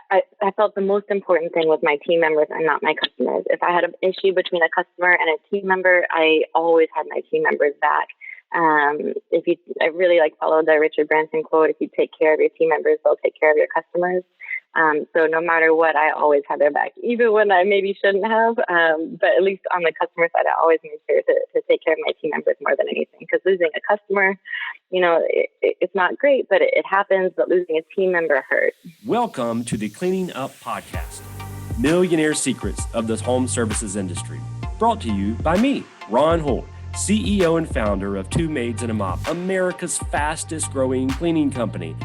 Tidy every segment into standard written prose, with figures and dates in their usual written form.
I felt the most important thing was my team members and not my customers. If I had an issue between a customer and a team member, I always had my team members back. I really followed the Richard Branson quote: if you take care of your team members, they'll take care of your customers. So no matter what, I always had their back, even when I maybe shouldn't have. But at least on the customer side, I always made sure to take care of my team members more than anything. Because losing a customer, it's not great, but it happens. But losing a team member hurts. Welcome to the Cleaning Up Podcast, Millionaire Secrets of the Home Services Industry. Brought to you by me, Ron Holt, CEO and founder of Two Maids and a Mop, America's fastest growing cleaning company.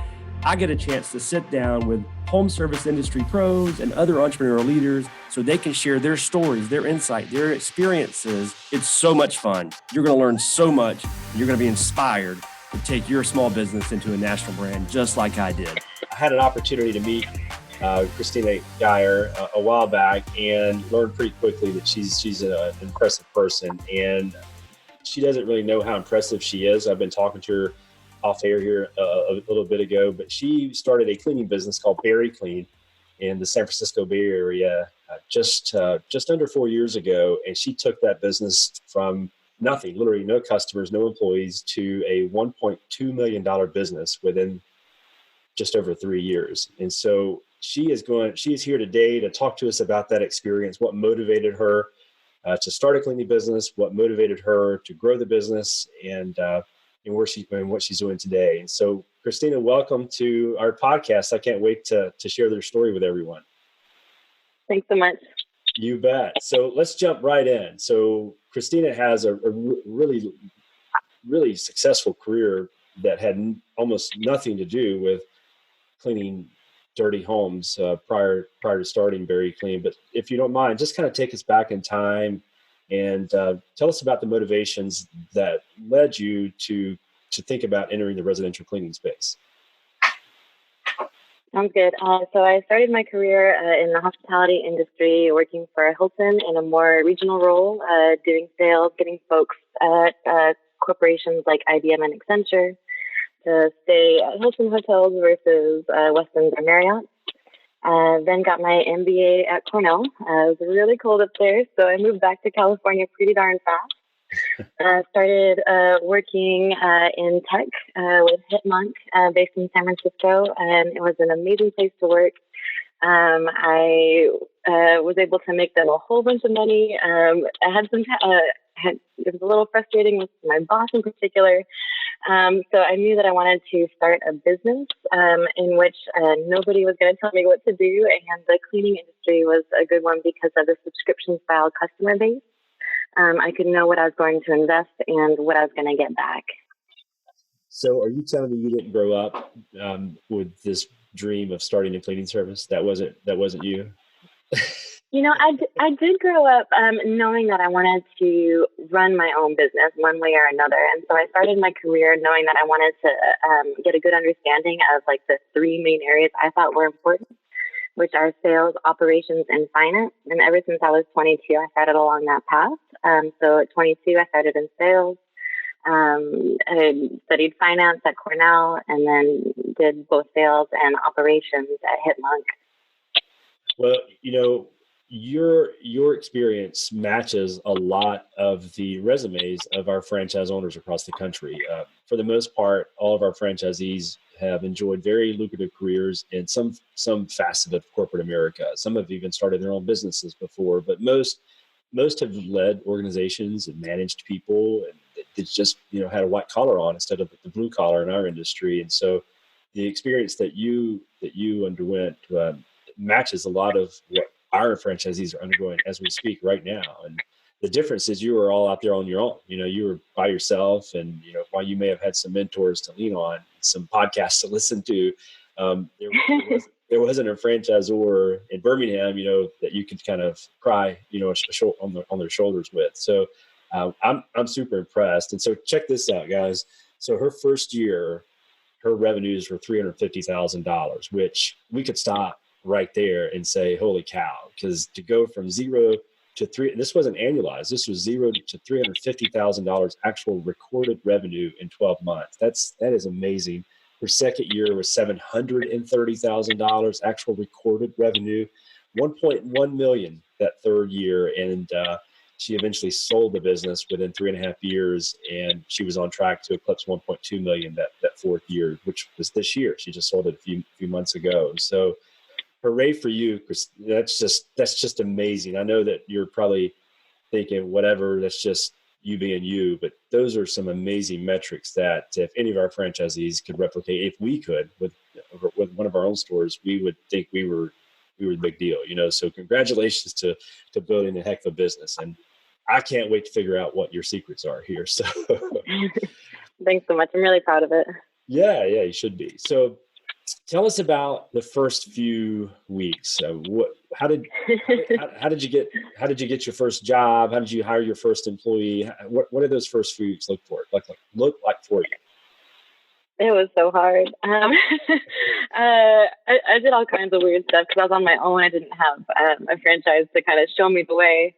I get a chance to sit down with home service industry pros and other entrepreneurial leaders so they can share their stories, their insight, their experiences. It's so much fun. You're going to learn so much. You're going to be inspired to take your small business into a national brand just like I did. I had an opportunity to meet Kristina Geier a while back and learned pretty quickly that she's an impressive person, and she doesn't really know how impressive she is. I've been talking to her off air here a little bit ago, but she started a cleaning business called Berry Clean in the San Francisco Bay Area just under 4 years ago. And she took that business from nothing, literally no customers, no employees, to a $1.2 million business within just over 3 years. And so she is here today to talk to us about that experience, what motivated her to start a cleaning business, what motivated her to grow the business, and what she's doing today. And so, Kristina, welcome to our podcast. I can't wait to share their story with everyone. Thanks so much. You bet. So let's jump right in. So Kristina has a really, really successful career that had almost nothing to do with cleaning dirty homes prior to starting Berry Clean. But if you don't mind, just kind of take us back in time and tell us about the motivations that led you to think about entering the residential cleaning space. Sounds good. So I started my career in the hospitality industry, working for Hilton in a more regional role, doing sales, getting folks at corporations like IBM and Accenture to stay at Hilton hotels versus Westins or Marriott. Then got my MBA at Cornell. It was really cold up there, so I moved back to California pretty darn fast. Started working in tech with Hitmonk, based in San Francisco, and it was an amazing place to work. I was able to make them a whole bunch of money. It was a little frustrating with my boss in particular. So I knew that I wanted to start a business in which nobody was going to tell me what to do. And the cleaning industry was a good one because of the subscription style customer base. I could know what I was going to invest and what I was going to get back. So are you telling me you didn't grow up with this dream of starting a cleaning service? That wasn't you? I did grow up knowing that I wanted to run my own business one way or another. And so I started my career knowing that I wanted to get a good understanding of the three main areas I thought were important, which are sales, operations, and finance. And ever since I was 22, I started along that path. So at 22, I started in sales. I studied finance at Cornell and then did both sales and operations at Hitmonk. Well, your experience matches a lot of the resumes of our franchise owners across the country. For the most part, all of our franchisees have enjoyed very lucrative careers in some facet of corporate America. Some have even started their own businesses before, but most have led organizations and managed people, and it's just had a white collar on instead of the blue collar in our industry. And so, the experience that you underwent matches a lot of what our franchisees are undergoing as we speak right now. And the difference is you were all out there on your own. You were by yourself, and while you may have had some mentors to lean on, some podcasts to listen to, there wasn't a franchisor in Birmingham, that you could kind of cry, on their shoulders with. So I'm super impressed. And so check this out, guys. So her first year, her revenues were $350,000, which we could stop right there and say, holy cow, because to go from zero to three, this wasn't annualized. This was $0 to $350,000 actual recorded revenue in 12 months. That is amazing. Her second year was $730,000 actual recorded revenue, 1.1 million that third year, and she eventually sold the business within 3.5 years, and she was on track to eclipse 1.2 million that fourth year, which was this year. She just sold it a few months ago. So, hooray for you, Chris! That's just amazing. I know that you're probably thinking, whatever, that's just you being you, but those are some amazing metrics that if any of our franchisees could replicate, if we could with one of our own stores, we would think we were the big deal, So congratulations to building a heck of a business, and I can't wait to figure out what your secrets are here. So Thanks so much. I'm really proud of it. Yeah, you should be. So tell us about the first few weeks. How did you get your first job? How did you hire your first employee? What did those first few weeks look like for you? It was so hard. I did all kinds of weird stuff because I was on my own. I didn't have a franchise to kind of show me the way.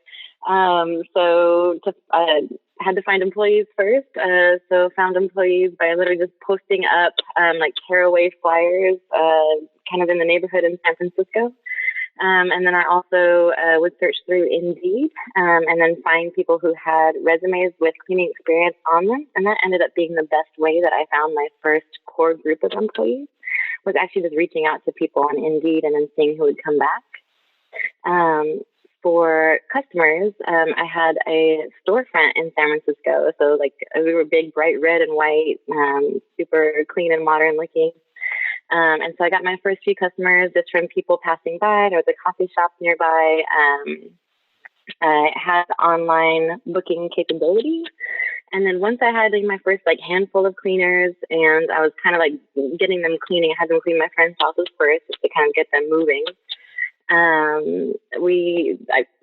I had to find employees first. So found employees by literally just posting up like tearaway flyers kind of in the neighborhood in San Francisco. And then I also would search through Indeed and then find people who had resumes with cleaning experience on them. And that ended up being the best way that I found my first core group of employees, was actually just reaching out to people on Indeed and then seeing who would come back. For customers, I had a storefront in San Francisco. So like we were big, bright red and white, super clean and modern looking. And so I got my first few customers just from people passing by. There was a coffee shop nearby. I had online booking capability. And then once I had like my first like handful of cleaners and I was kind of like getting them cleaning, I had them clean my friends' houses first just to kind of get them moving.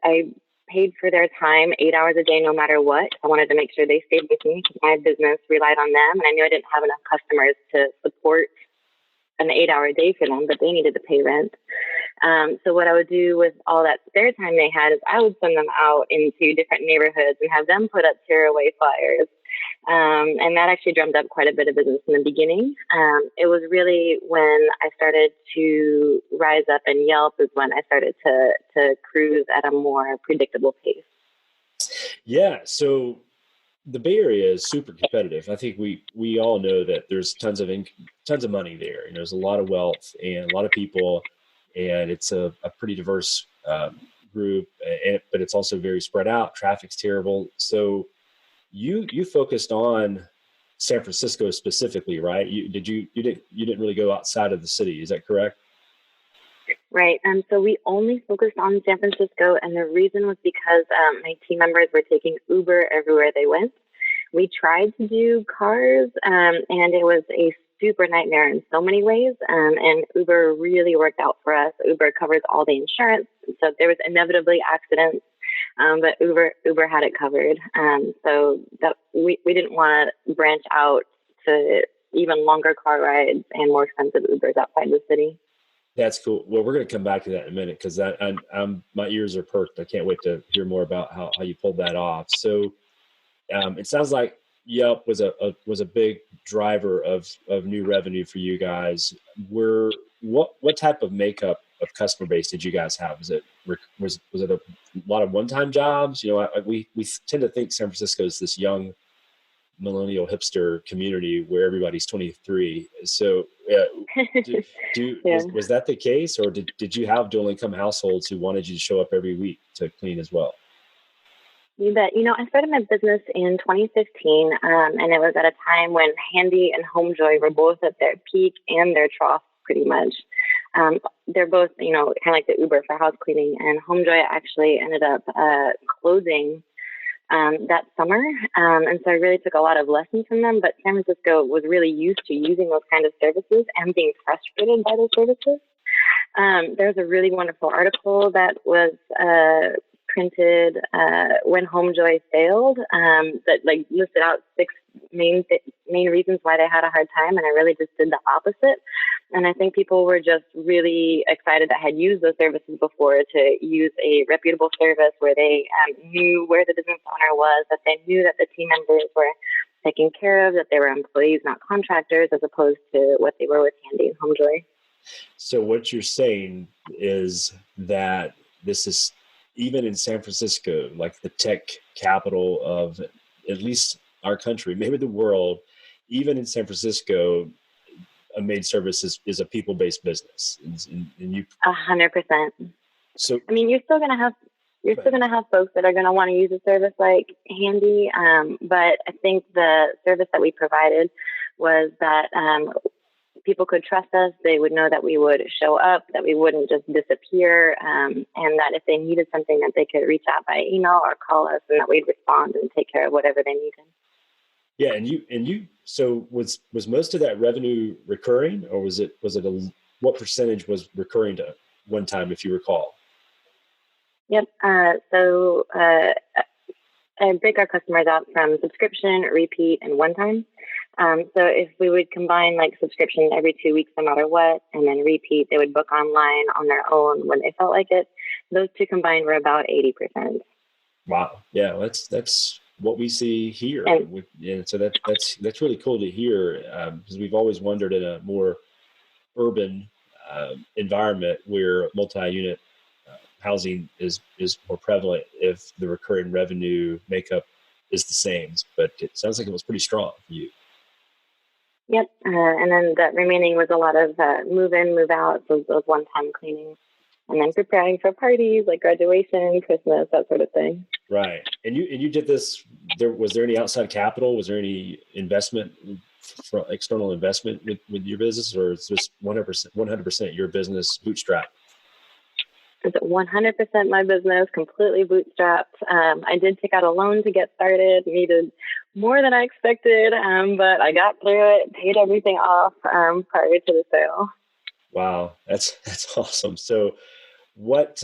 I paid for their time 8 hours a day, no matter what. I wanted to make sure they stayed with me because my business relied on them. And I knew I didn't have enough customers to support an 8-hour day for them, but they needed to pay rent. So what I would do with all that spare time they had is I would send them out into different neighborhoods and have them put up tearaway flyers. And that actually drummed up quite a bit of business in the beginning. It was really when I started to rise up and Yelp is when I started to cruise at a more predictable pace. Yeah. So the Bay Area is super competitive. I think we all know that there's tons of money there. There's a lot of wealth and a lot of people, and it's a pretty diverse group, but it's also very spread out. Traffic's terrible. So you focused on San Francisco specifically, right? You didn't really go outside of the city. Is that correct? Right. So we only focused on San Francisco, and the reason was because my team members were taking Uber everywhere they went. We tried to do cars, and it was a super nightmare in so many ways. And Uber really worked out for us. Uber covers all the insurance, so there was inevitably accidents, but Uber had it covered. So that we didn't want to branch out to even longer car rides and more expensive Ubers outside the city. That's cool. Well, we're going to come back to that in a minute because my ears are perked. I can't wait to hear more about how you pulled that off. So it sounds like Yelp was a big driver of new revenue for you guys. What type of makeup of customer base did you guys have? Was it a lot of one-time jobs? We tend to think San Francisco is this young millennial hipster community where everybody's 23. So was that the case, or did you have dual income households who wanted you to show up every week to clean as well? You bet. I started my business in 2015, and it was at a time when Handy and HomeJoy were both at their peak and their trough, pretty much. They're both, kind of like the Uber for house cleaning, and HomeJoy actually ended up closing that summer. And so I really took a lot of lessons from them, but San Francisco was really used to using those kind of services and being frustrated by those services. There's a really wonderful article that was printed when HomeJoy failed that like listed out 6 main reasons why they had a hard time, and I really just did the opposite. And I think people were just really excited that had used those services before to use a reputable service where they knew where the business owner was, that they knew that the team members were taken care of, that they were employees, not contractors, as opposed to what they were with Handy and HomeJoy. So what you're saying is that this is, even in San Francisco, like the tech capital of at least our country, maybe the world, even in San Francisco, a maid service is a people-based business. And you 100%. So I mean, you're still gonna have folks that are gonna want to use a service like Handy, but I think the service that we provided was that people could trust us. They would know that we would show up, that we wouldn't just disappear, and that if they needed something, that they could reach out by email or call us, and that we'd respond and take care of whatever they needed. Yeah, and you. So was most of that revenue recurring, or was it what percentage was recurring to one time, if you recall? Yep. So I break our customers out from subscription, repeat, and one time. So if we would combine like subscription every 2 weeks, no matter what, and then repeat, they would book online on their own when they felt like it. Those two combined were about 80%. Wow. Yeah, that's what we see here. And so that's really cool to hear, because we've always wondered in a more urban environment where multi-unit housing is more prevalent, if the recurring revenue makeup is the same. But it sounds like it was pretty strong for you. Yep. And then the remaining was a lot of move in, move out, those one-time cleanings, and then preparing for parties like graduation, Christmas, that sort of thing. Right. And you did this. Was there any outside capital? Was there any investment, external investment with your business, or is this 100% your business bootstrap? It's 100% my business, completely bootstrapped. I did take out a loan to get started, needed more than I expected, but I got through it, paid everything off prior to the sale. Wow, that's awesome. So what,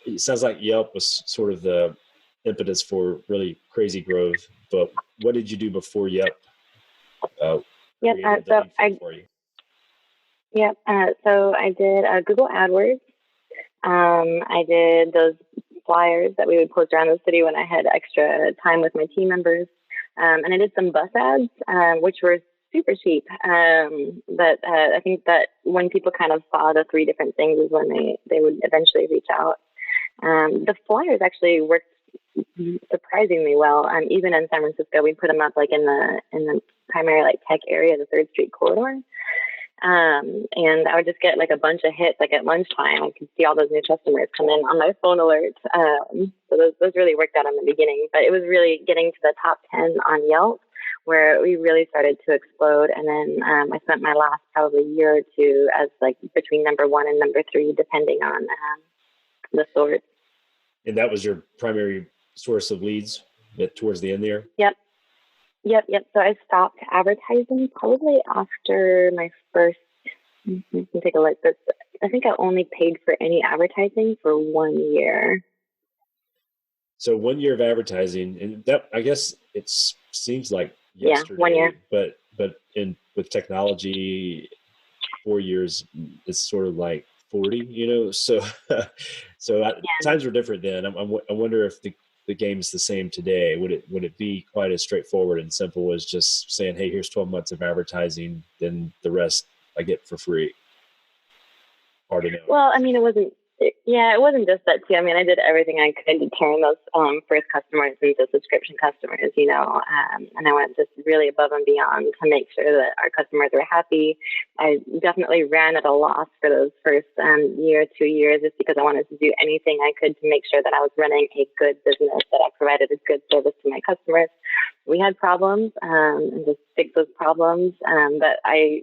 it sounds like Yelp was sort of the impetus for really crazy growth, but what did you do before Yelp? Yep. So I did Google AdWords. I did those flyers that we would post around the city when I had extra time with my team members. And I did some bus ads, which were super cheap. But I think that when people kind of saw the three different things is when they would eventually reach out. The flyers actually worked surprisingly well. Even in San Francisco, we put them up like in the primary like tech area, the 3rd Street corridor. And I would just get like a bunch of hits, like at lunchtime. I could see all those new customers come in on my phone alerts. So those really worked out in the beginning, but it was really getting to the top 10 on Yelp where we really started to explode. And then I spent my last probably year or two as like between number 1 and number 3, depending on the sort. And that was your primary source of leads towards the end there? Yep. So I stopped advertising probably after my first, you can take a look, but I think I only paid for any advertising for 1 year. So 1 year of advertising, and that, I guess it seems like yesterday, 1 year. But with technology, 4 years is sort of like 40, so times were different then. I wonder if the game's the same today. Would it be quite as straightforward and simple as just saying, hey, here's 12 months of advertising, then the rest I get for free? Hard to know. Well, I mean, it wasn't just that too. I mean, I did everything I could to turn those first customers into subscription customers, and I went just really above and beyond to make sure that our customers were happy. I definitely ran at a loss for those first year, 2 years, just because I wanted to do anything I could to make sure that I was running a good business, that I provided a good service to my customers. We had problems and just fix those problems, but I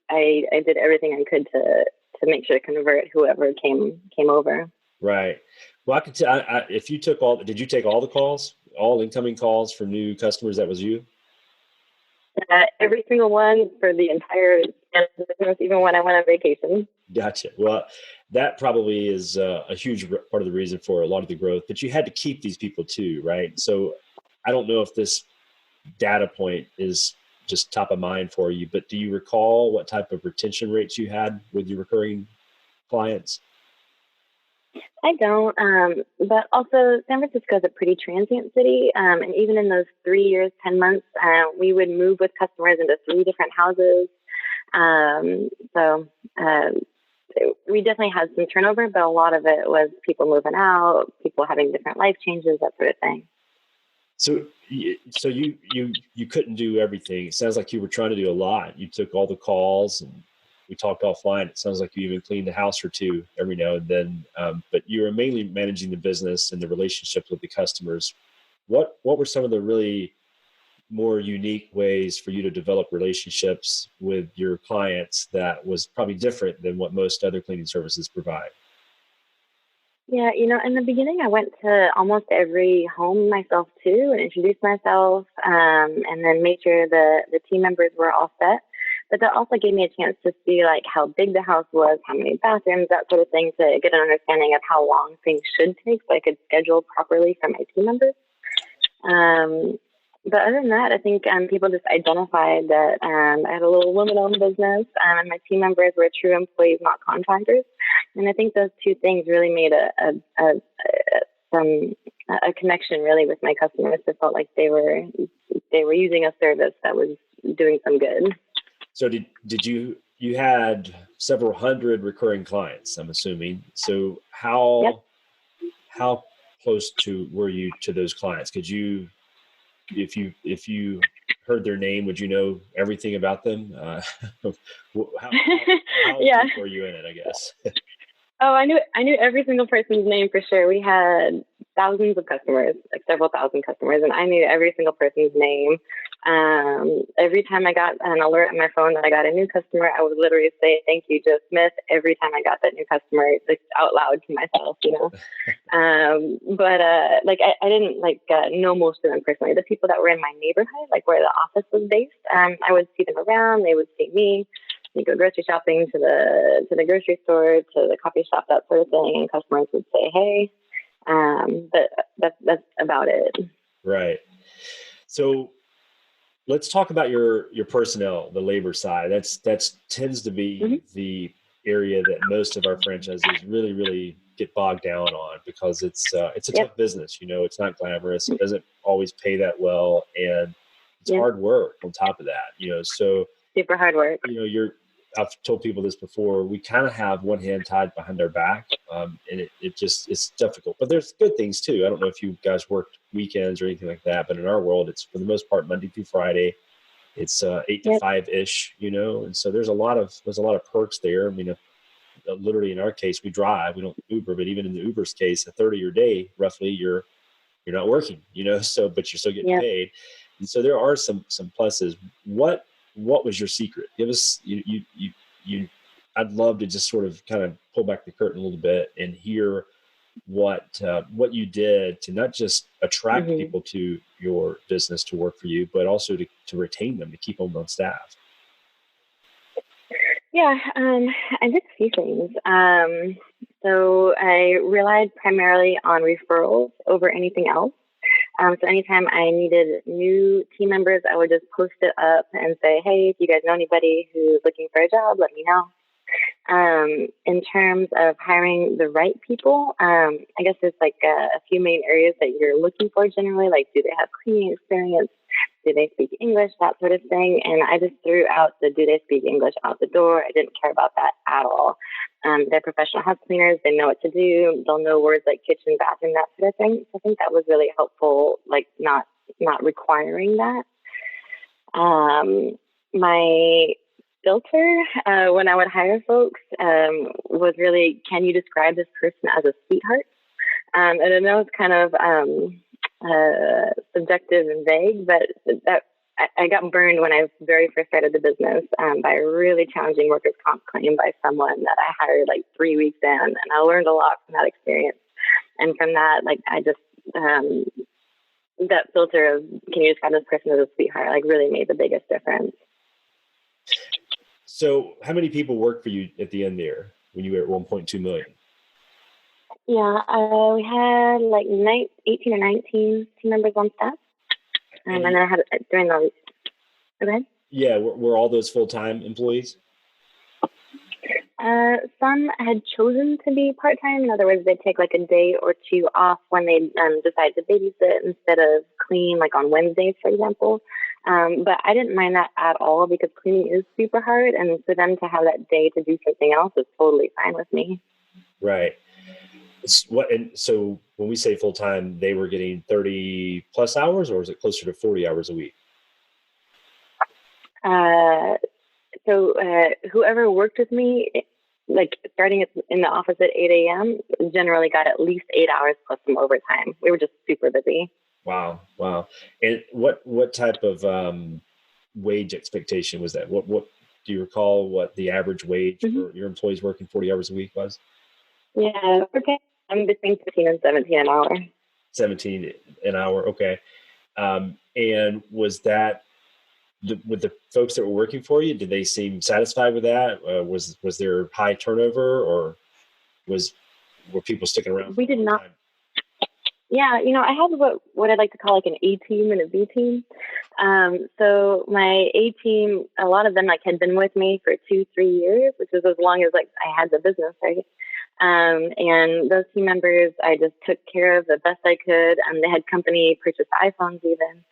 did everything I could to make sure to convert whoever came over. Right. Well, I could tell if you did you take all the calls, all incoming calls from new customers? That was you? Every single one for the entire business, even when I went on vacation. Gotcha. Well, that probably is a huge part of the reason for a lot of the growth, but you had to keep these people too, right? So I don't know if this data point is just top of mind for you, but do you recall what type of retention rates you had with your recurring clients? I don't, but also San Francisco is a pretty transient city, and even in those 3 years, 10 months, we would move with customers into 3 different houses. So we definitely had some turnover, but a lot of it was people moving out, people having different life changes, that sort of thing. So you couldn't do everything. It sounds like you were trying to do a lot. You took all the calls, and we talked offline. It sounds like you even cleaned a house or two every now and then. But you were mainly managing the business and the relationships with the customers. What were some of the really more unique ways for you to develop relationships with your clients that was probably different than what most other cleaning services provide? Yeah, in the beginning, I went to almost every home myself too and introduced myself, and then made sure the team members were all set. But that also gave me a chance to see like how big the house was, how many bathrooms, that sort of thing, to get an understanding of how long things should take so I could schedule properly for my team members. But other than that, I think people just identified that I had a little woman-owned business, and my team members were true employees, not contractors. And I think those two things really made a connection really with my customers. They felt like they were using a service that was doing some good. So did you had several hundred recurring clients, I'm assuming. So how close were you to those clients? Could you, if you heard their name, would you know everything about them? How Yeah. deep were you in it, I guess? Oh, I knew every single person's name for sure. We had thousands of customers, like several thousand customers, and I knew every single person's name. Every time I got an alert on my phone that I got a new customer, I would literally say, "Thank you, Joe Smith," every time I got that new customer, like out loud to myself, But I didn't know most of them personally. The people that were in my neighborhood, like where the office was based, I would see them around. They would see me. You go grocery shopping to the grocery store, to the coffee shop, that sort of thing, and customers would say, "Hey," but that's about it. Right. So let's talk about your personnel, the labor side. That tends to be the area that most of our franchisees really get bogged down on, because it's a tough business. It's not glamorous. It doesn't always pay that well, and it's hard work on top of that. So super hard work. I've told people this before. We kind of have one hand tied behind our back, and it's difficult. But there's good things too. I don't know if you guys worked weekends or anything like that, but in our world, it's for the most part Monday through Friday. It's 8 to 5 ish, and so there's a lot of perks there. I mean, literally in our case, we drive, we don't Uber, but even in the Uber's case, a third of your day roughly you're not working, so but you're still getting paid, and so there are some pluses. What was your secret? Give us you. I'd love to just sort of kind of pull back the curtain a little bit and hear what you did to not just attract people to your business to work for you, but also to retain them, to keep them on staff. Yeah, I did a few things. So I relied primarily on referrals over anything else. So anytime I needed new team members, I would just post it up and say, "Hey, if you guys know anybody who's looking for a job, let me know." In terms of hiring the right people, I guess there's a few main areas that you're looking for generally. Like, do they have cleaning experience? Do they speak English? That sort of thing. And I just threw out the "do they speak English" out the door. I didn't care about that at all. They're professional house cleaners. They know what to do. They'll know words like kitchen, bathroom, that sort of thing. So I think that was really helpful, like not requiring that. My filter when I would hire folks was really, can you describe this person as a sweetheart? And I know it's kind of subjective and vague, but that I got burned when I very first started the business by a really challenging workers' comp claim by someone that I hired 3 weeks in, and I learned a lot from that experience. And from that, I just that filter of, can you describe this person as a sweetheart, really made the biggest difference. So how many people worked for you at the end there when you were at 1.2 million? Yeah, we had 18 or 19 team members on staff. And then I had during the week. Okay. Yeah, were all those full-time employees? Some had chosen to be part-time. In other words, they'd take like a day or two off when they decide to babysit instead of clean, like on Wednesdays, for example. But I didn't mind that at all because cleaning is super hard, and for them to have that day to do something else is totally fine with me. Right. And so when we say full time, they were getting 30 plus hours, or is it closer to 40 hours a week? So whoever worked with me, like starting in the office at 8 a.m., generally got at least 8 hours plus some overtime. We were just super busy. Wow. And what type of wage expectation was that? What do you recall what the average wage for your employees working 40 hours a week was? Yeah, okay. I'm between 15 and 17 an hour. 17 an hour. Okay. And was that with the folks that were working for you, did they seem satisfied with that? Was there high turnover, or were people sticking around? We did not. Time? Yeah, I have what I'd like to call like an A team and a B team. So my A team, a lot of them like had been with me for 2-3 years, which is as long as like I had the business, right? And those team members, I just took care of the best I could. They had company purchased iPhones even.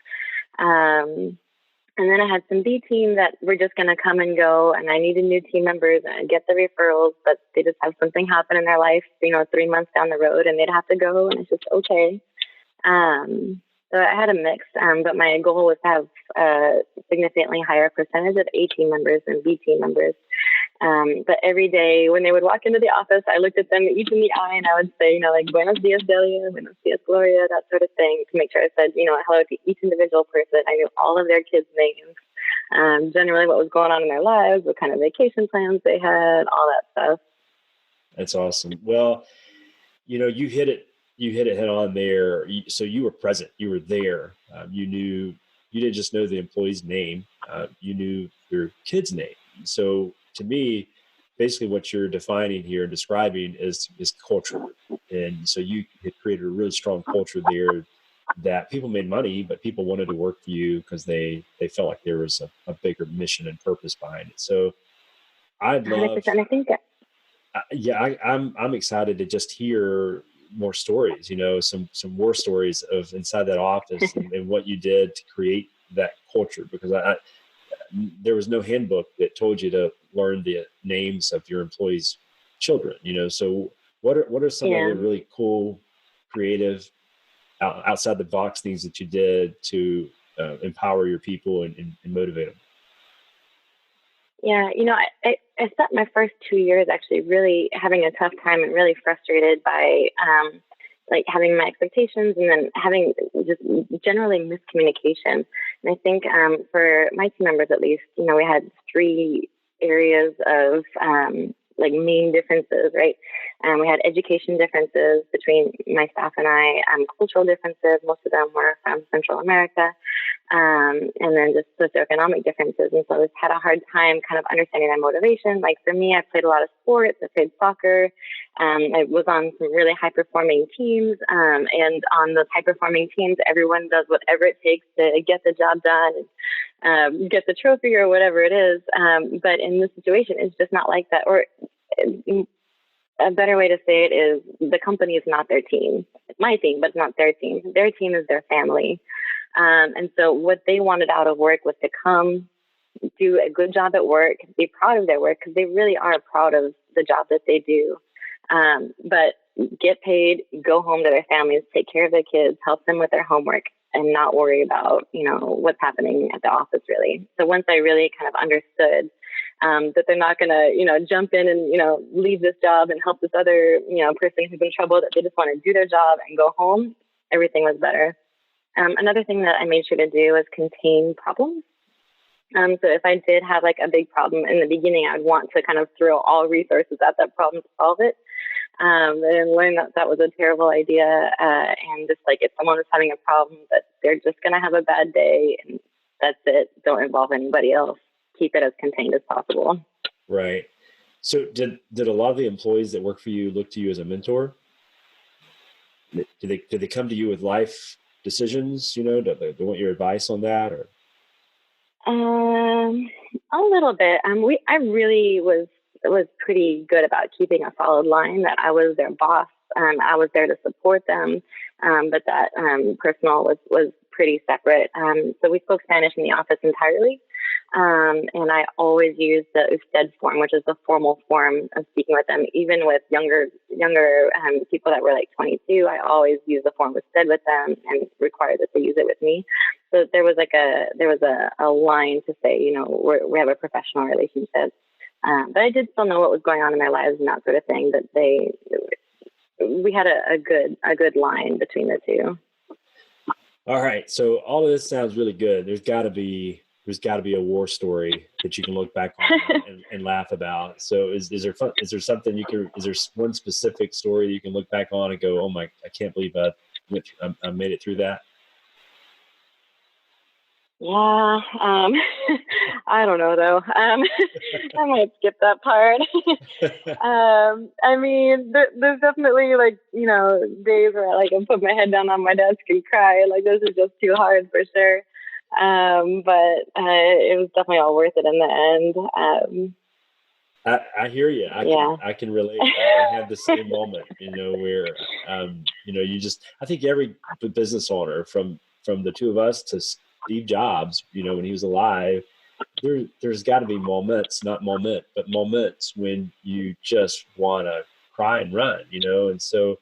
And then I had some B team that were just going to come and go, and I needed new team members and I'd get the referrals, but they just have something happen in their life, 3 months down the road, and they'd have to go, and it's just okay. So I had a mix, but my goal was to have a significantly higher percentage of A team members than B team members. But every day when they would walk into the office, I looked at them each in the eye and I would say, like, buenos dias, Delia, buenos dias, Gloria, that sort of thing, to make sure I said, hello to each individual person. I knew all of their kids' names, generally what was going on in their lives, what kind of vacation plans they had, all that stuff. That's awesome. Well, you hit it head on there. So you were present, you were there. You didn't just know the employee's name, you knew your kid's name. So to me, basically what you're defining here and describing is culture. And so you had created a really strong culture there that people made money, but people wanted to work for you because they felt like there was a bigger mission and purpose behind it. So I'd love, 100%, I think that. I'm excited to just hear more stories, some war stories of inside that office and what you did to create that culture, because there was no handbook that told you to learn the names of your employees' children, so what are some of the really cool, creative, outside the box things that you did to empower your people and motivate them? Yeah, I spent my first 2 years actually really having a tough time and really frustrated by like having my expectations and then having just generally miscommunication. And I think for my team members, at least, we had 3 areas of like main differences, right? We had education differences between my staff and I, cultural differences. Most of them were from Central America. And then just socioeconomic differences. And so I just had a hard time kind of understanding their motivation. Like for me, I played a lot of sports. I played soccer. I was on some really high performing teams. And on those high performing teams, everyone does whatever it takes to get the job done, get the trophy or whatever it is. But in this situation, it's just not like that. Or a better way to say it is the company is not their team. It's my team, but it's not their team. Their team is their family. And so what they wanted out of work was to come do a good job at work, be proud of their work, because they really are proud of the job that they do. But get paid, go home to their families, take care of their kids, help them with their homework, and not worry about, what's happening at the office, really. So once I really kind of understood that they're not going to, jump in and, leave this job and help this other, person who's in trouble, that they just want to do their job and go home, everything was better. Another thing that I made sure to do was contain problems. So if I did have like a big problem in the beginning, I'd want to kind of throw all resources at that problem to solve it. And learn that was a terrible idea. And just like if someone is having a problem, that they're just going to have a bad day and that's it. Don't involve anybody else. Keep it as contained as possible. Right. So did a lot of the employees that work for you look to you as a mentor? Did they come to you with life decisions, do they want your advice on that, or? A little bit. I really was was pretty good about keeping a solid line that I was their boss. I was there to support them, but that personal was pretty separate. So we spoke Spanish in the office entirely. And I always use the usted form, which is the formal form of speaking with them. Even with younger people that were like 22, I always use the form usted with them and require that they use it with me. So there was a line to say, you know, we have a professional relationship. But I did still know what was going on in their lives and that sort of thing. That we had a good line between the two. All right. So all of this sounds really good. There's got to be a war story that you can look back on and laugh about. So is there one specific story that you can look back on and go, oh my, I can't believe I made it through that? Yeah. I don't know though. I might skip that part. I mean, there's definitely like, you know, days where I put my head down on my desk and cry. Like, this is just too hard for sure. But it was definitely all worth it in the end. I hear you. I can relate. I have the same moment, you know, where, you know, I think every business owner from the two of us to Steve Jobs, you know, when he was alive, there's got to be moments when you just want to cry and run, you know. And so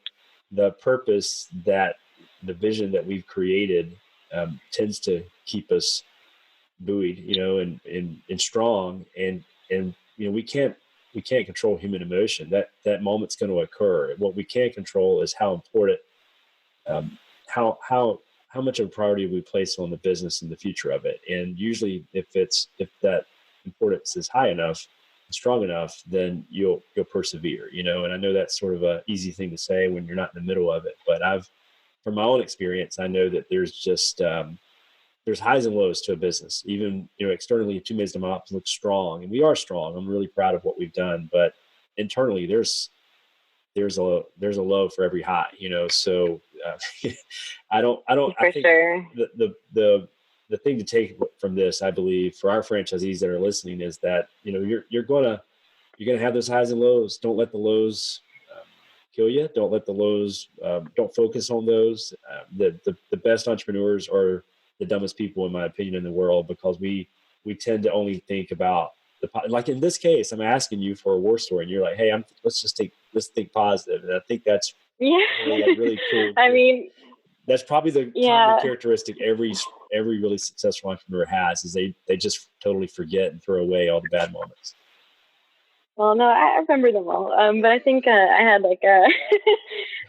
the purpose, that the vision that we've created tends to keep us buoyed, you know, and strong. And you know, we can't control human emotion. That moment's going to occur. What we can control is how important, how much of a priority we place on the business and the future of it. And usually if that importance is high enough, strong enough, then you'll persevere, you know. And I know that's sort of a easy thing to say when you're not in the middle of it, but from my own experience, I know that there's just, there's highs and lows to a business. Even, you know, externally, Two Maids and a Mop looks strong, and we are strong. I'm really proud of what we've done, but internally there's a low for every high, you know. So I think sure. the thing to take from this, I believe, for our franchisees that are listening, is that, you know, you're gonna have those highs and lows. Don't let the lows kill you. Don't let the lows. Don't focus on those. The best entrepreneurs are the dumbest people, in my opinion, in the world, because we tend to only think about like in this case, I'm asking you for a war story, and you're like, hey, let's think positive. And I think that's really cool. I mean, that's probably the common characteristic every really successful entrepreneur has, is they just totally forget and throw away all the bad moments. Well, no, I remember them all. But I think I had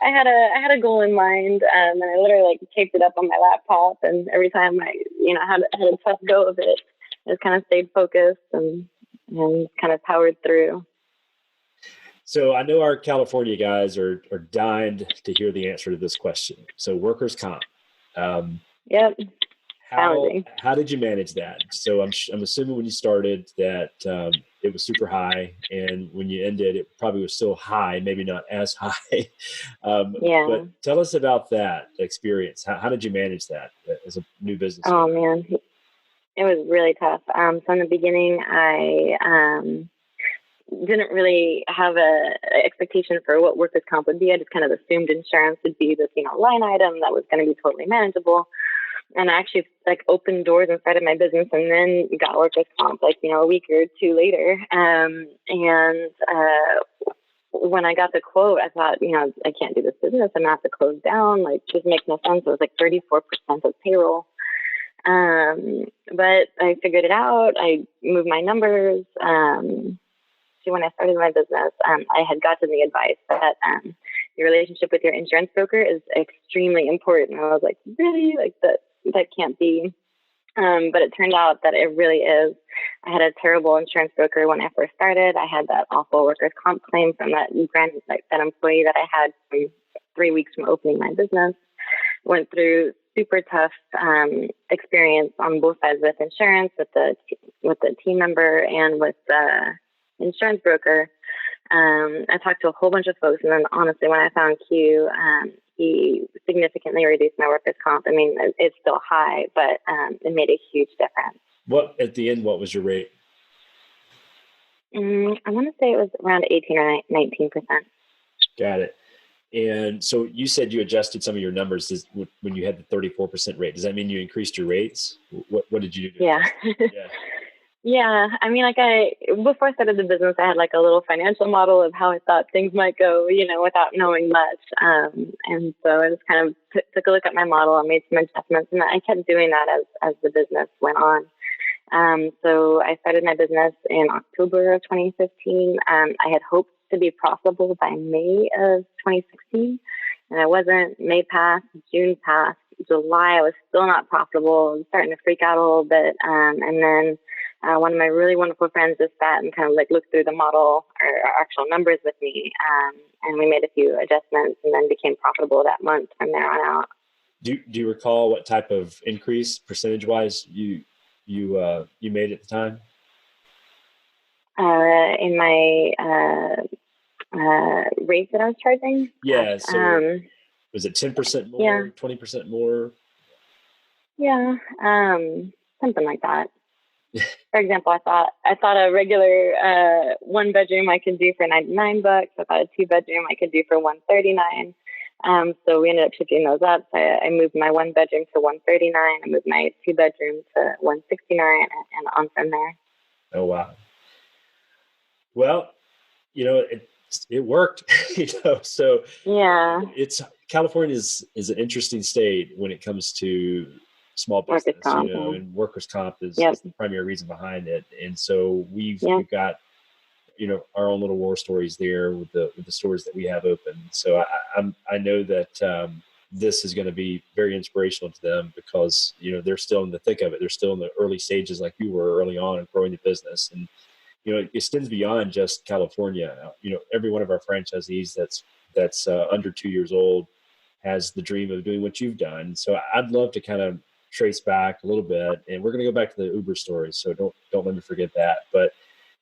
I had a goal in mind, and I literally taped it up on my laptop. And every time I, you know, had a tough go of it, I just kind of stayed focused and kind of powered through. So I know our California guys are dying to hear the answer to this question. So workers' comp. Yep. How did you manage that? So I'm assuming when you started that it was super high, and when you ended, it probably was still high, maybe not as high. But tell us about that experience. How did you manage that as a new business owner? Oh man, it was really tough. So in the beginning, I didn't really have a expectation for what workers' comp would be. I just kind of assumed insurance would be this, you know, line item that was going to be totally manageable. And I actually opened doors and started my business, and then got workers' comp a week or two later. And when I got the quote, I thought, you know, I can't do this business. I'm going to have to close down. Just makes no sense. It was 34% of payroll. But I figured it out. I moved my numbers. When I started my business, I had gotten the advice that your relationship with your insurance broker is extremely important. And I was like, really? That can't be. But it turned out that it really is. I had a terrible insurance broker when I first started. I had that awful workers' comp claim from that employee that I had from 3 weeks from opening my business. Went through super tough experience on both sides, with insurance, with the team member, and with the insurance broker. I talked to a whole bunch of folks, and then honestly, when I found Q, he significantly reduced my workers' comp. I mean, it's still high, but it made a huge difference. At the end, what was your rate? I want to say it was around 18 or 19%. Got it. And so you said you adjusted some of your numbers when you had the 34% rate. Does that mean you increased your rates? What did you do? Yeah. Yeah. Yeah. I mean, before I started the business, I had like a little financial model of how I thought things might go, without knowing much. And so I just kind of took a look at my model and made some adjustments, and I kept doing that as the business went on. So I started my business in October of 2015. I had hoped to be profitable by May of 2016, and I wasn't. May passed, June passed, July I was still not profitable. I was starting to freak out a little bit, and then one of my really wonderful friends just sat and kind of like looked through the model or actual numbers with me, and we made a few adjustments and then became profitable that month from there on out. Do you recall what type of increase percentage-wise you made at the time? In my rate that I was charging? Yeah. So was it 10% more, yeah. 20% more? Yeah. Something like that. For example, I thought a regular one bedroom I could do for $99. I thought a 2-bedroom I could do for $139. So we ended up shifting those up. I moved my 1 bedroom to $139. I moved my 2-bedroom to $169, and on from there. Oh wow! Well, it worked. So yeah, California is an interesting state when it comes to small business, workers' comp, and workers' comp is the primary reason behind it. And so we've got, our own little war stories there with the stores that we have open. So I know that this is going to be very inspirational to them because, they're still in the thick of it. They're still in the early stages like you were early on in growing the business. And, it extends beyond just California. Every one of our franchisees that's under 2 years old has the dream of doing what you've done. So I'd love to kind of trace back a little bit, and we're going to go back to the Uber story. So don't let me forget that. But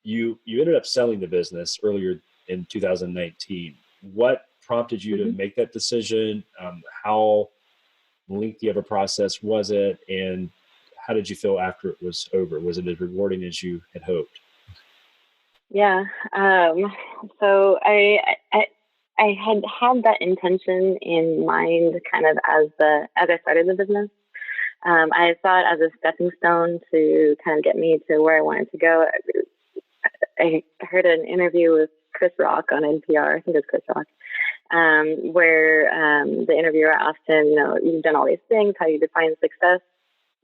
you ended up selling the business earlier in 2019. What prompted you to make that decision? How lengthy of a process was it? And how did you feel after it was over? Was it as rewarding as you had hoped? Yeah. So I had that intention in mind kind of as I started the business. I saw it as a stepping stone to kind of get me to where I wanted to go. I heard an interview with Chris Rock on NPR. I think it's Chris Rock, where the interviewer asked him, you've done all these things. How do you define success?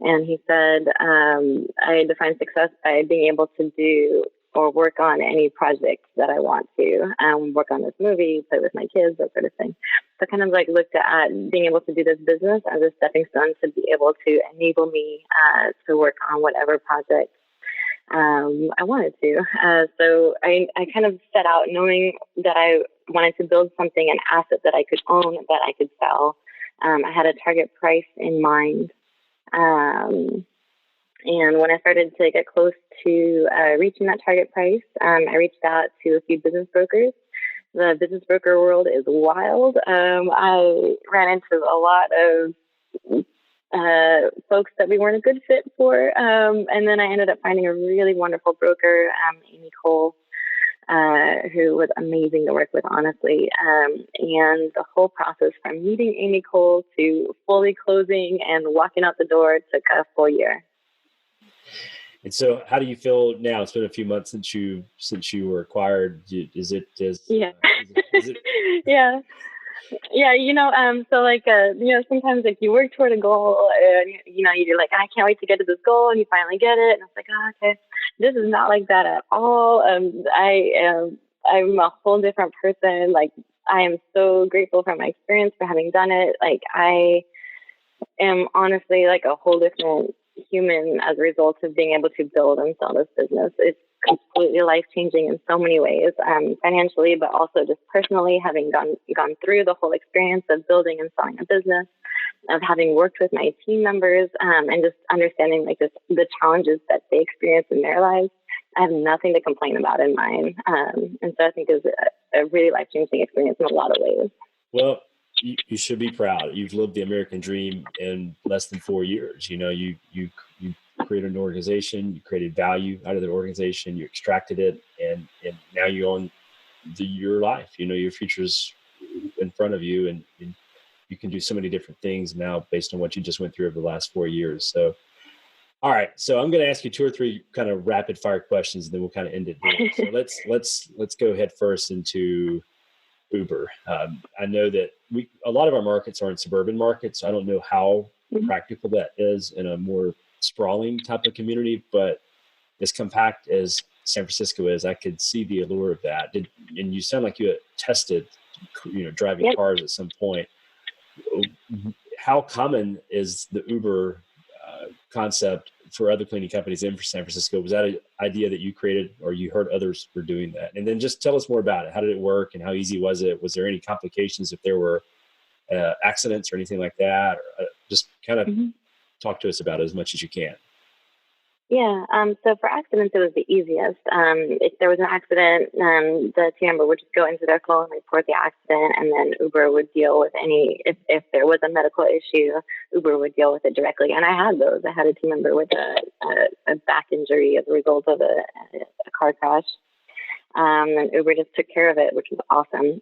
And he said, I define success by being able to do or work on any project that I want to, work on this movie, play with my kids, that sort of thing. So kind of like looked at being able to do this business as a stepping stone to be able to enable me to work on whatever project I wanted to. So I kind of set out knowing that I wanted to build something, an asset that I could own, that I could sell. I had a target price in mind. And when I started to get close to reaching that target price, I reached out to a few business brokers. The business broker world is wild. I ran into a lot of folks that we weren't a good fit for. And then I ended up finding a really wonderful broker, Amy Cole, who was amazing to work with, honestly. And the whole process from meeting Amy Cole to fully closing and walking out the door took a full year. And so how do you feel now? It's been a few months since you were acquired. Yeah. So like, sometimes like you work toward a goal and, you're like, I can't wait to get to this goal, and you finally get it. And it's like, oh, okay, this is not like that at all. I'm a whole different person. Like, I am so grateful for my experience, for having done it. Like, I am honestly like a whole different human as a result of being able to build and sell this business. It's completely life-changing in so many ways, financially, but also just personally, having gone through the whole experience of building and selling a business, of having worked with my team members, and just understanding like just the challenges that they experience in their lives. I have nothing to complain about in mine. And so I think it's a really life-changing experience in a lot of ways. Well, you should be proud. You've lived the American dream in less than 4 years. You created an organization, you created value out of the organization, you extracted it, and now you own your life. Your future's in front of you, and you can do so many different things now based on what you just went through over the last 4 years. So, all right. So I'm going to ask you 2 or 3 kind of rapid fire questions, and then we'll kind of end it there. So let's go head first into Uber. I know that a lot of our markets are in suburban markets. I don't know how practical that is in a more sprawling type of community, but as compact as San Francisco is, I could see the allure of that. And you sound like you had tested, driving cars at some point. How common is the Uber concept for other cleaning companies in San Francisco? Was that an idea that you created, or you heard others were doing that? And then just tell us more about it. How did it work, and how easy was it? Was there any complications if there were accidents or anything like that? Or, just kind of talk to us about it as much as you can. Yeah. So for accidents, it was the easiest. If there was an accident, the team member would just go into their phone, report the accident, and then Uber would deal with if there was a medical issue, Uber would deal with it directly. And I had those. I had a team member with a back injury as a result of a car crash. And Uber just took care of it, which was awesome.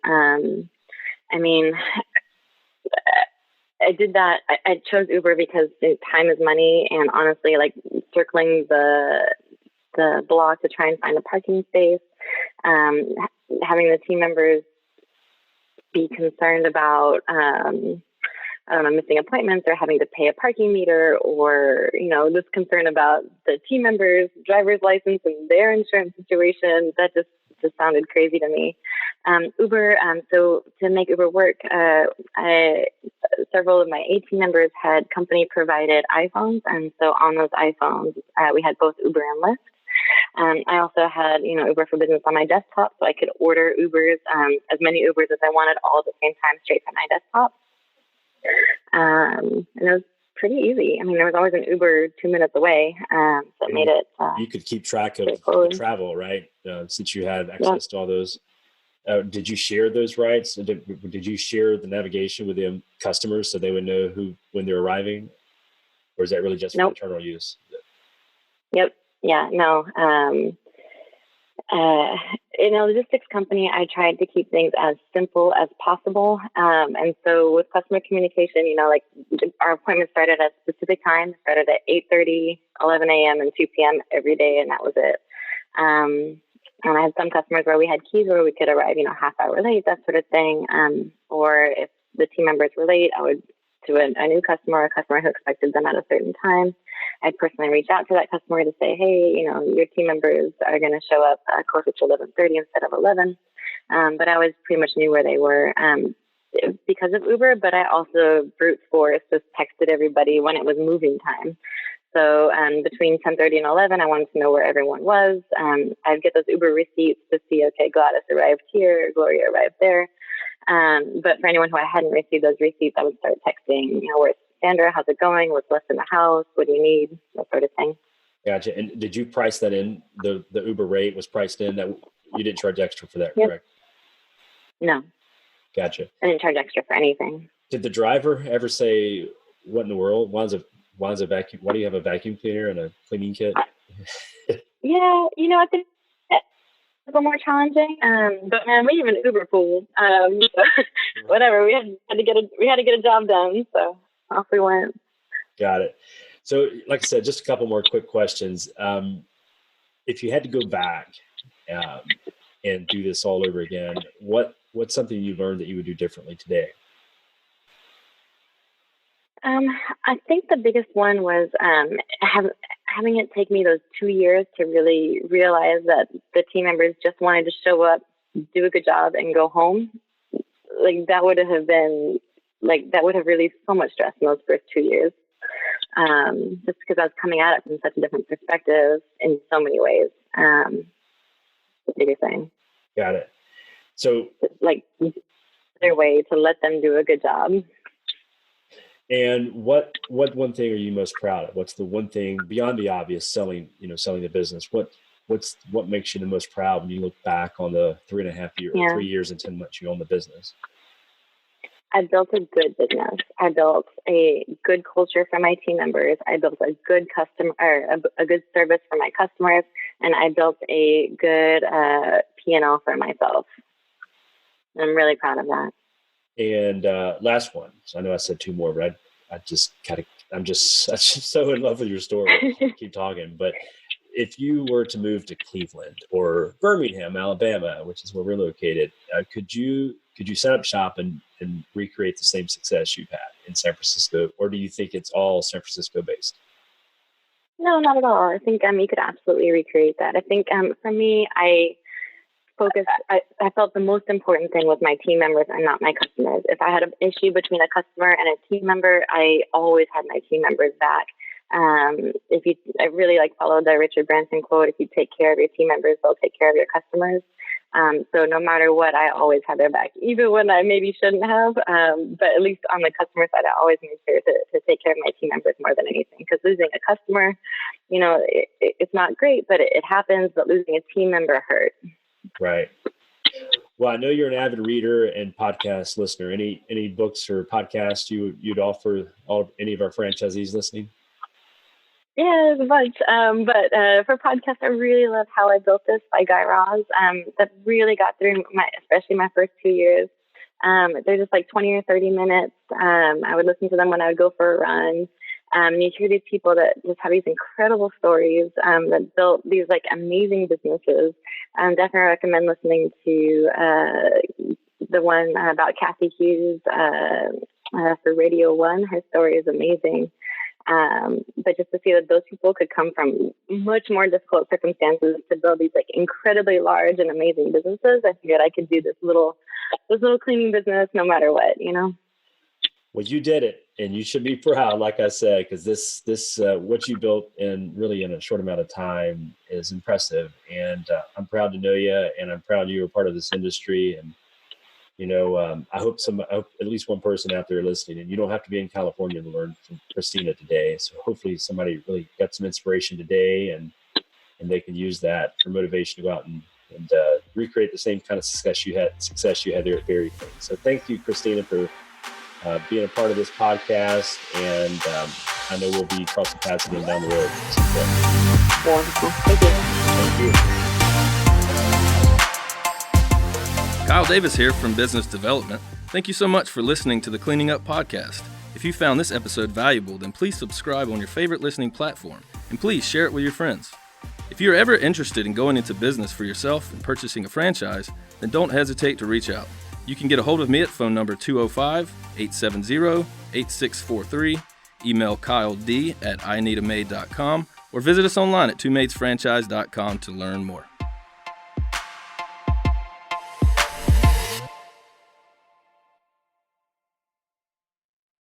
I did that. I chose Uber because time is money, and honestly, like circling the block to try and find a parking space, having the team members be concerned about, missing appointments or having to pay a parking meter, or just concern about the team members' driver's license and their insurance situation. That just sounded crazy to me. Uber, so to make Uber work, several of my 18 members had company-provided iPhones, and so on those iPhones, we had both Uber and Lyft. I also had, Uber for Business on my desktop, so I could order Ubers, as many Ubers as I wanted, all at the same time, straight from my desktop. And it was pretty easy. There was always an Uber 2 minutes away, so it made it. You could keep track of the travel, right? Since you had access to all those. Did you share those rights? Did you share the navigation with the customers so they would know when they're arriving? Or is that really just for internal use? Yep. Yeah, no. In a logistics company, I tried to keep things as simple as possible. And so with customer communication, our appointments started at a specific time, started at 8:30, 11 a.m., and 2 p.m. every day, and that was it. And I had some customers where we had keys where we could arrive, half hour late, that sort of thing. Or if the team members were late, I would to a new customer, a customer who expected them at a certain time. I'd personally reach out to that customer to say, hey, your team members are going to show up closer to 11:30 instead of 11. But I always pretty much knew where they were because of Uber, but I also brute force just texted everybody when it was moving time. So between 10:30 and 11, I wanted to know where everyone was. I'd get those Uber receipts to see, okay, Gladys arrived here, Gloria arrived there. But for anyone who I hadn't received those receipts, I would start texting, where's Sandra? How's it going? What's left in the house? What do you need? That sort of thing. Gotcha. And did you price that in? The Uber rate was priced in, that you didn't charge extra for that, correct? No. Gotcha. I didn't charge extra for anything. Did the driver ever say, what in the world? Why do you have a vacuum cleaner and a cleaning kit? Yeah, I think it's a little more challenging. But man, we even Uber pooled. Whatever. We had to get a job done. So off we went. Got it. So, like I said, just a couple more quick questions. If you had to go back and do this all over again, what's something you learned that you would do differently today? I think the biggest one was having it take me those 2 years to really realize that the team members just wanted to show up, do a good job, and go home. That would have released so much stress in those first 2 years. Just because I was coming at it from such a different perspective in so many ways. The biggest thing. Got it. So, their way to let them do a good job. And what one thing are you most proud of? What's the one thing beyond the obvious, selling the business? What makes you the most proud when you look back on the 3.5 years or 3 years and 10 months you own the business? I built a good business. I built a good culture for my team members. I built a good customer, or a good service for my customers, and I built a good P&L for myself. I'm really proud of that. And last one. So I know I said two more, but I'm just so in love with your story. Keep talking. But if you were to move to Cleveland or Birmingham, Alabama, which is where we're located, could you set up shop and recreate the same success you've had in San Francisco, or do you think it's all San Francisco based? No, not at all. I think you could absolutely recreate that. I think for me, I felt the most important thing was my team members and not my customers. If I had an issue between a customer and a team member, I always had my team members back. I really followed the Richard Branson quote: if you take care of your team members, they'll take care of your customers. So no matter what, I always had their back, even when I maybe shouldn't have. But at least on the customer side, I always made sure to take care of my team members more than anything. Because losing a customer, it's not great, but it happens. But losing a team member hurts. Right. Well, I know you're an avid reader and podcast listener. Any books or podcasts you'd offer any of our franchisees listening? Yeah, there's a bunch. But for podcasts, I really love How I Built This by Guy Raz. That really got through especially my first 2 years. They're just 20 or 30 minutes. I would listen to them when I would go for a run. You hear these people that just have these incredible stories that built these amazing businesses. Definitely recommend listening to the one about Kathy Hughes for Radio One. Her story is amazing. But just to see that those people could come from much more difficult circumstances to build these incredibly large and amazing businesses, I figured I could do this little cleaning business no matter what, Well, you did it, and you should be proud, like I said, because this what you built in a short amount of time is impressive. And I'm proud to know you, and I'm proud you were part of this industry. And I hope at least one person out there listening, and you don't have to be in California to learn from Kristina today. So hopefully somebody really got some inspiration today, and they can use that for motivation to go out and recreate the same kind of success you had there at Dairy Queen. So thank you, Kristina, for being a part of this podcast, and I know we'll be crossing paths again down the road. Wonderful. Thank you. Thank you. Kyle Davis here from Business Development. Thank you so much for listening to the Cleaning Up Podcast. If you found this episode valuable, then please subscribe on your favorite listening platform, and please share it with your friends. If you're ever interested in going into business for yourself and purchasing a franchise, then don't hesitate to reach out. You can get a hold of me at phone number 205-870-8643, email KyleD@ineedamade.com, or visit us online at twomaidsfranchise.com to learn more.